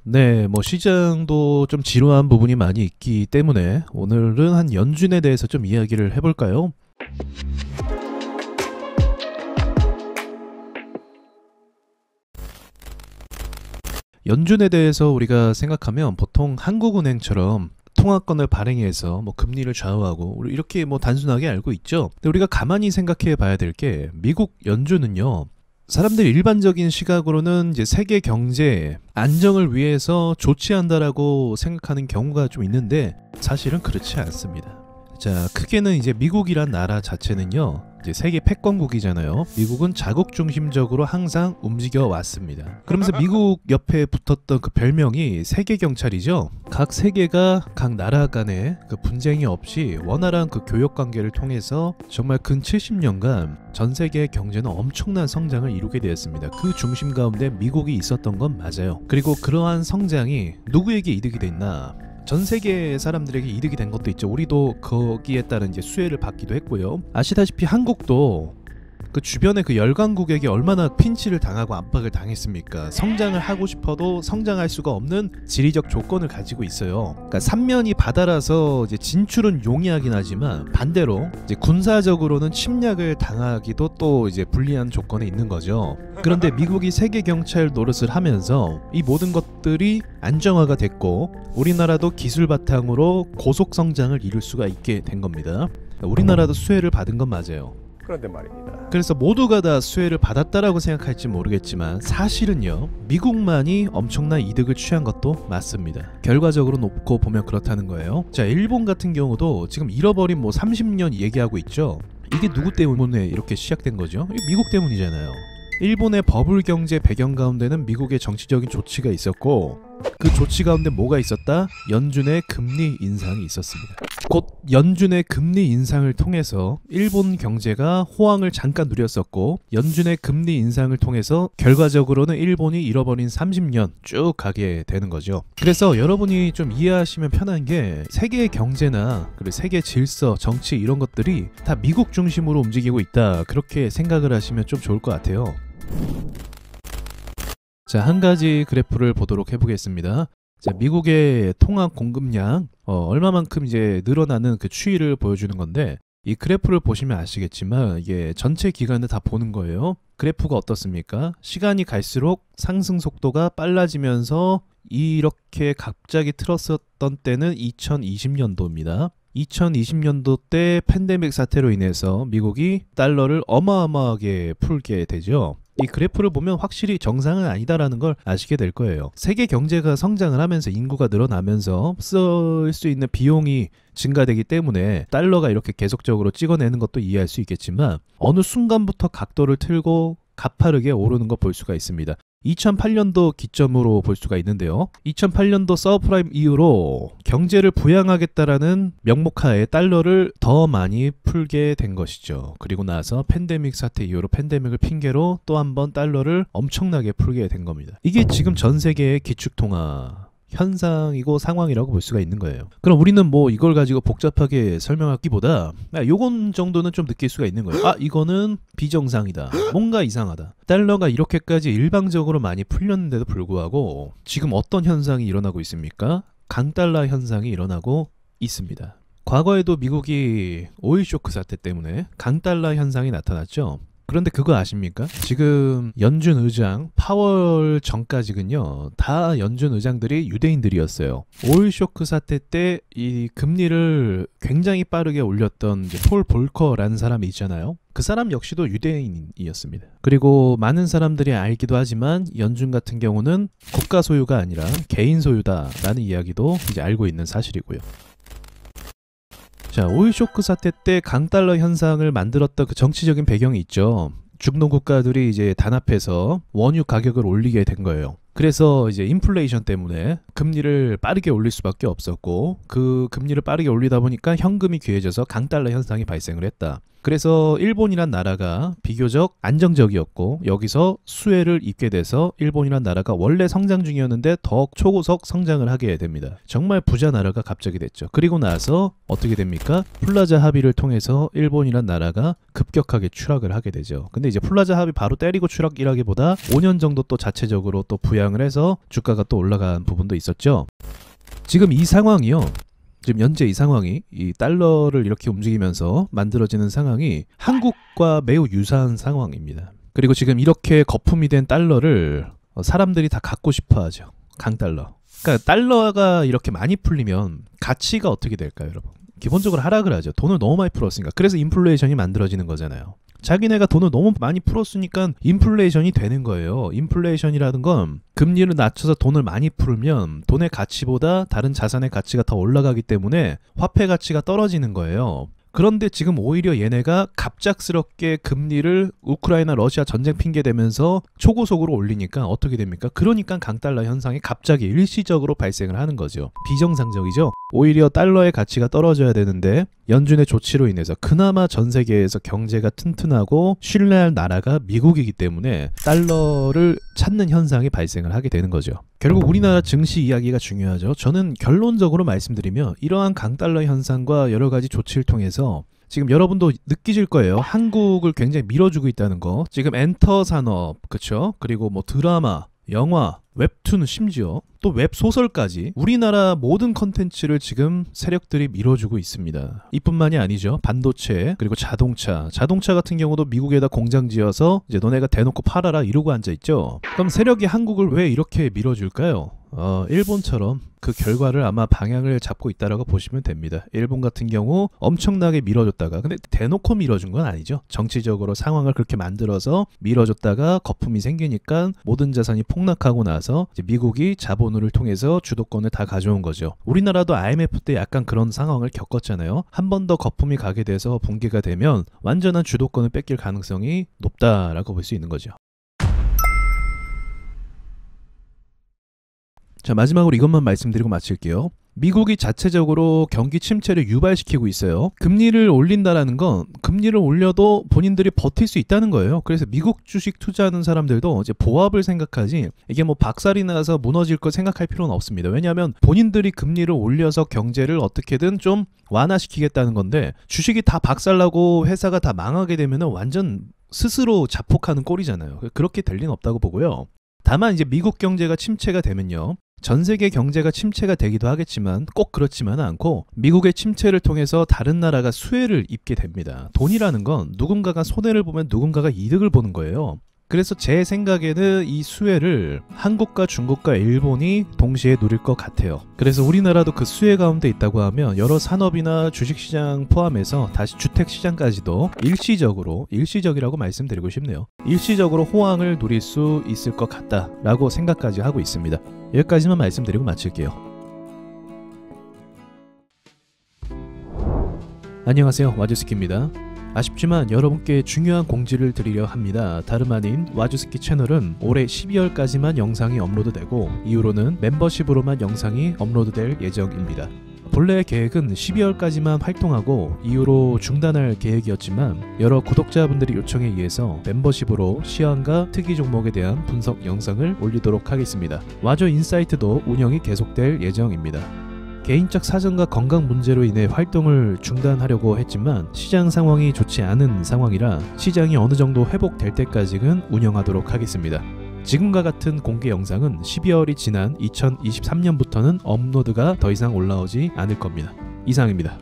네, 뭐 시장도 좀 지루한 부분이 많이 있기 때문에 오늘은 한 연준에 대해서 좀 이야기를 해볼까요? 연준에 대해서 우리가 생각하면 보통 한국은행처럼 통화권을 발행해서 뭐 금리를 좌우하고 우리 이렇게 뭐 단순하게 알고 있죠. 근데 우리가 가만히 생각해 봐야 될 게 미국 연준은요. 사람들이 일반적인 시각으로는 이제 세계 경제 안정을 위해서 조치한다라고 생각하는 경우가 좀 있는데 사실은 그렇지 않습니다. 자, 크게는 이제 미국이란 나라 자체는요. 이제 세계 패권국이잖아요. 미국은 자국 중심적으로 항상 움직여 왔습니다. 그러면서 미국 옆에 붙었던 그 별명이 세계 경찰이죠. 각 세계가 각 나라 간의 그 분쟁이 없이 원활한 그 교역 관계를 통해서 정말 근 70년간 전 세계 경제는 엄청난 성장을 이루게 되었습니다. 그 중심 가운데 미국이 있었던 건 맞아요. 그리고 그러한 성장이 누구에게 이득이 됐나? 전 세계 사람들에게 이득이 된 것도 있죠. 우리도 거기에 따른 이제 수혜를 받기도 했고요. 아시다시피 한국도 그 주변의 그 열강국에게 얼마나 핀치를 당하고 압박을 당했습니까? 성장을 하고 싶어도 성장할 수가 없는 지리적 조건을 가지고 있어요. 그러니까 삼면이 바다라서 이제 진출은 용이하긴 하지만 반대로 이제 군사적으로는 침략을 당하기도 또 이제 불리한 조건에 있는 거죠. 그런데 미국이 세계 경찰 노릇을 하면서 이 모든 것들이 안정화가 됐고 우리나라도 기술 바탕으로 고속 성장을 이룰 수가 있게 된 겁니다. 우리나라도 수혜를 받은 건 맞아요. 그런데 말입니다. 그래서 모두가 다 수혜를 받았다라고 생각할지 모르겠지만 사실은요. 미국만이 엄청난 이득을 취한 것도 맞습니다. 결과적으로 놓고 보면 그렇다는 거예요. 자, 일본 같은 경우도 지금 잃어버린 뭐 30년 얘기하고 있죠. 이게 누구 때문에 이렇게 시작된 거죠? 미국 때문이잖아요. 일본의 버블 경제 배경 가운데는 미국의 정치적인 조치가 있었고 그 조치 가운데 뭐가 있었다? 연준의 금리 인상이 있었습니다. 곧 연준의 금리 인상을 통해서 일본 경제가 호황을 잠깐 누렸었고 연준의 금리 인상을 통해서 결과적으로는 일본이 잃어버린 30년 쭉 가게 되는 거죠. 그래서 여러분이 좀 이해하시면 편한 게 세계 경제나 그리고 세계 질서, 정치 이런 것들이 다 미국 중심으로 움직이고 있다. 그렇게 생각을 하시면 좀 좋을 것 같아요. 자, 한 가지 그래프를 보도록 해보겠습니다. 자, 미국의 통화 공급량 얼마만큼 이제 늘어나는 그 추이를 보여주는 건데 이 그래프를 보시면 아시겠지만 이게 전체 기간을 다 보는 거예요. 그래프가 어떻습니까? 시간이 갈수록 상승 속도가 빨라지면서 이렇게 갑자기 틀었었던 때는 2020년도입니다. 2020년도 때 팬데믹 사태로 인해서 미국이 달러를 어마어마하게 풀게 되죠. 이 그래프를 보면 확실히 정상은 아니다라는 걸 아시게 될 거예요. 세계 경제가 성장을 하면서 인구가 늘어나면서 쓸 수 있는 비용이 증가되기 때문에 달러가 이렇게 계속적으로 찍어내는 것도 이해할 수 있겠지만 어느 순간부터 각도를 틀고 가파르게 오르는 거 볼 수가 있습니다. 2008년도 기점으로 볼 수가 있는데요. 2008년도 서브프라임 이후로 경제를 부양하겠다라는 명목하에 달러를 더 많이 풀게 된 것이죠. 그리고 나서 팬데믹 사태 이후로 팬데믹을 핑계로 또 한 번 달러를 엄청나게 풀게 된 겁니다. 이게 지금 전 세계의 기축통화 현상이고 상황이라고 볼 수가 있는 거예요. 그럼 우리는 뭐 이걸 가지고 복잡하게 설명하기보다 요건 정도는 좀 느낄 수가 있는 거예요. 아, 이거는 비정상이다. 뭔가 이상하다. 달러가 이렇게까지 일방적으로 많이 풀렸는데도 불구하고 지금 어떤 현상이 일어나고 있습니까? 강달러 현상이 일어나고 있습니다. 과거에도 미국이 오일 쇼크 사태 때문에 강달러 현상이 나타났죠. 그런데 그거 아십니까? 지금 연준 의장 파월 전까지는요 다 연준 의장들이 유대인들이었어요. 오일 쇼크 사태 때 이 금리를 굉장히 빠르게 올렸던 이제 폴 볼커라는 사람이 있잖아요. 그 사람 역시도 유대인이었습니다. 그리고 많은 사람들이 알기도 하지만 연준 같은 경우는 국가 소유가 아니라 개인 소유다라는 이야기도 이제 알고 있는 사실이고요. 자, 오일 쇼크 사태 때 강달러 현상을 만들었던 그 정치적인 배경이 있죠. 중동 국가들이 이제 단합해서 원유 가격을 올리게 된 거예요. 그래서 이제 인플레이션 때문에 금리를 빠르게 올릴 수밖에 없었고 그 금리를 빠르게 올리다 보니까 현금이 귀해져서 강달러 현상이 발생을 했다. 그래서 일본이란 나라가 비교적 안정적이었고 여기서 수혜를 입게 돼서 일본이란 나라가 원래 성장 중이었는데 더 초고속 성장을 하게 됩니다. 정말 부자 나라가 갑자기 됐죠. 그리고 나서 어떻게 됩니까? 플라자 합의를 통해서 일본이란 나라가 급격하게 추락을 하게 되죠. 근데 이제 플라자 합의 바로 때리고 추락이라기보다 5년 정도 또 자체적으로 또 부양을 해서 주가가 또 올라간 부분도 있었죠. 지금 이 상황이요. 지금 현재 이 상황이 이 달러를 이렇게 움직이면서 만들어지는 상황이 한국과 매우 유사한 상황입니다. 그리고 지금 이렇게 거품이 된 달러를 사람들이 다 갖고 싶어 하죠. 강달러. 그러니까 달러가 이렇게 많이 풀리면 가치가 어떻게 될까요, 여러분? 기본적으로 하락을 하죠. 돈을 너무 많이 풀었으니까. 그래서 인플레이션이 만들어지는 거잖아요. 자기네가 돈을 너무 많이 풀었으니까 인플레이션이 되는 거예요. 인플레이션이라는 건 금리를 낮춰서 돈을 많이 풀면 돈의 가치보다 다른 자산의 가치가 더 올라가기 때문에 화폐 가치가 떨어지는 거예요. 그런데 지금 오히려 얘네가 갑작스럽게 금리를 우크라이나 러시아 전쟁 핑계 대면서 초고속으로 올리니까 어떻게 됩니까? 그러니까 강달러 현상이 갑자기 일시적으로 발생을 하는 거죠. 비정상적이죠. 오히려 달러의 가치가 떨어져야 되는데 연준의 조치로 인해서 그나마 전 세계에서 경제가 튼튼하고 신뢰할 나라가 미국이기 때문에 달러를 찾는 현상이 발생을 하게 되는 거죠. 결국 우리나라 증시 이야기가 중요하죠. 저는 결론적으로 말씀드리면 이러한 강달러 현상과 여러 가지 조치를 통해서 지금 여러분도 느끼실 거예요. 한국을 굉장히 밀어주고 있다는 거. 지금 엔터 산업, 그쵸? 그리고 뭐 드라마, 영화, 웹툰, 심지어 또 웹소설까지 우리나라 모든 컨텐츠를 지금 세력들이 밀어주고 있습니다. 이뿐만이 아니죠. 반도체, 그리고 자동차 같은 경우도 미국에다 공장 지어서 이제 너네가 대놓고 팔아라 이러고 앉아있죠. 그럼 세력이 한국을 왜 이렇게 밀어줄까요? 일본처럼 그 결과를 아마 방향을 잡고 있다라고 보시면 됩니다. 일본 같은 경우 엄청나게 밀어줬다가, 근데 대놓고 밀어준 건 아니죠. 정치적으로 상황을 그렇게 만들어서 밀어줬다가 거품이 생기니까 모든 자산이 폭락하고 나서 이제 미국이 자본을 통해서 주도권을 다 가져온 거죠. 우리나라도 IMF 때 약간 그런 상황을 겪었잖아요. 한 번 더 거품이 가게 돼서 붕괴가 되면 완전한 주도권을 뺏길 가능성이 높다라고 볼 수 있는 거죠. 자, 마지막으로 이것만 말씀드리고 마칠게요. 미국이 자체적으로 경기 침체를 유발시키고 있어요. 금리를 올린다라는 건 금리를 올려도 본인들이 버틸 수 있다는 거예요. 그래서 미국 주식 투자하는 사람들도 이제 보합을 생각하지 이게 뭐 박살이 나서 무너질 거 생각할 필요는 없습니다. 왜냐하면 본인들이 금리를 올려서 경제를 어떻게든 좀 완화시키겠다는 건데 주식이 다 박살나고 회사가 다 망하게 되면 완전 스스로 자폭하는 꼴이잖아요. 그렇게 될 리는 없다고 보고요. 다만 이제 미국 경제가 침체가 되면요. 전 세계 경제가 침체가 되기도 하겠지만 꼭 그렇지만은 않고 미국의 침체를 통해서 다른 나라가 수혜를 입게 됩니다. 돈이라는 건 누군가가 손해를 보면 누군가가 이득을 보는 거예요. 그래서 제 생각에는 이 수혜를 한국과 중국과 일본이 동시에 누릴 것 같아요. 그래서 우리나라도 그 수혜 가운데 있다고 하면 여러 산업이나 주식시장 포함해서 다시 주택시장까지도 일시적이라고 말씀드리고 싶네요. 일시적으로 호황을 누릴 수 있을 것 같다라고 생각까지 하고 있습니다. 여기까지만 말씀드리고 마칠게요. 안녕하세요, 와주스키입니다. 아쉽지만 여러분께 중요한 공지를 드리려 합니다. 다름 아닌 와주스키 채널은 올해 12월까지만 영상이 업로드되고 이후로는 멤버십으로만 영상이 업로드될 예정입니다. 본래 계획은 12월까지만 활동하고 이후로 중단할 계획이었지만 여러 구독자분들의 요청에 의해서 멤버십으로 시황과 특이 종목에 대한 분석 영상을 올리도록 하겠습니다. 와저 인사이트도 운영이 계속될 예정입니다. 개인적 사정과 건강 문제로 인해 활동을 중단하려고 했지만 시장 상황이 좋지 않은 상황이라 시장이 어느 정도 회복될 때까지는 운영하도록 하겠습니다. 지금과 같은 공개 영상은 12월이 지난 2023년부터는 업로드가 더 이상 올라오지 않을 겁니다. 이상입니다.